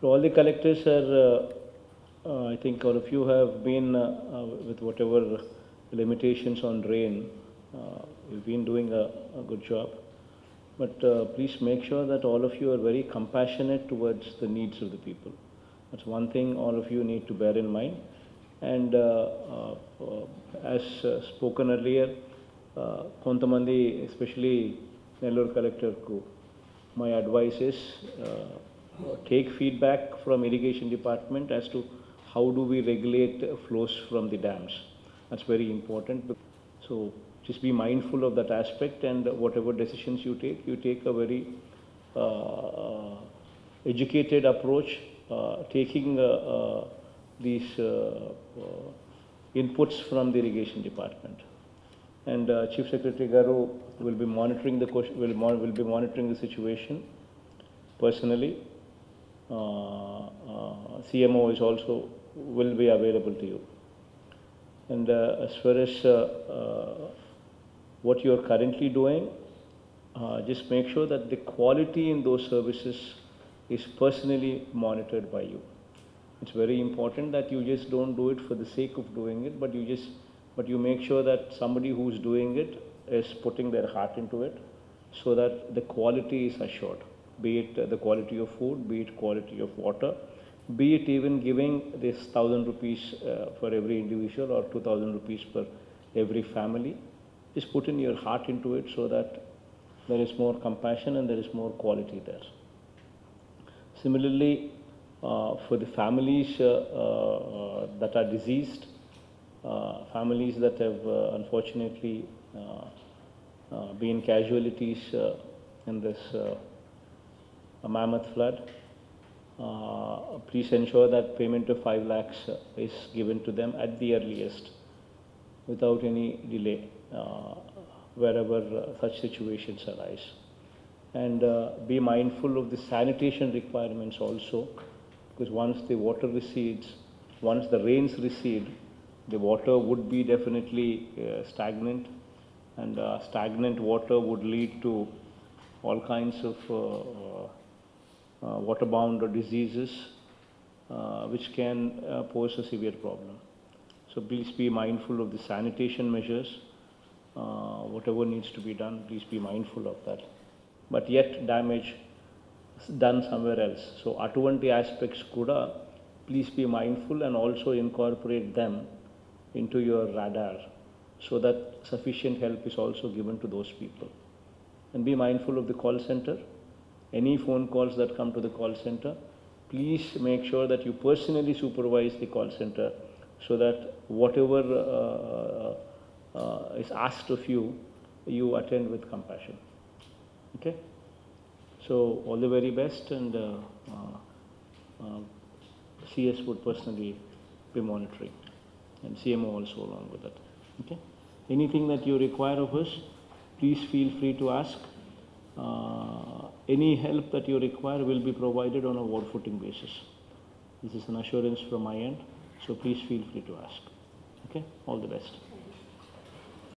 So all the collectors are, I think all of you have been with whatever limitations on rain, you've been doing a good job. But please make sure that all of you are very compassionate towards the needs of the people. That's one thing all of you need to bear in mind. And as spoken earlier, కొంతమంది especially Nellore collector ku, my advice is take feedback from irrigation department as to how do we regulate flows from the dams. That's very important. So just be mindful of that aspect, and whatever decisions you take a very educated approach, taking these inputs from the irrigation department. And Chief Secretary Garu will be monitoring the will be monitoring the situation personally. CMO is also will be available to you. And as far as what you are currently doing, just make sure that the quality in those services is personally monitored by you. It's very important that you just don't do it for the sake of doing it, but you make sure that somebody who's doing it is putting their heart into it, so that the quality is assured, be it the quality of food, be it quality of water, be it even giving this 1,000 rupees for every individual or 2,000 rupees per every family. Just put in your heart into it so that there is more compassion and there is more quality there. Similarly, for the families that are diseased, families that have unfortunately been casualties in this mammoth flood, please ensure that payment of 5 lakhs is given to them at the earliest, without any delay, wherever such situations arise. And be mindful of the sanitation requirements also, because once the water recedes, once the rains recede, the water would be definitely stagnant, and stagnant water would lead to all kinds of waterborne diseases, which can pose a severe problem. So please be mindful of the sanitation measures. Whatever needs to be done, please be mindful of that. But yet damage is done somewhere else. So అటువంటి aspects kuda please be mindful and also incorporate them into your radar, so that sufficient help is also given to those people. And be mindful of the call center. Any phone calls that come to the call center, please make sure that you personally supervise the call center, so that whatever is asked of you, you attend with compassion. Okay? So all the very best, and CS would personally be monitoring, and CMO also along with that. Okay? Anything that you require of us, please feel free to ask. Any help that you require will be provided on a ward footing basis. This is an assurance from my end, so please feel free to ask. Okay? All the best.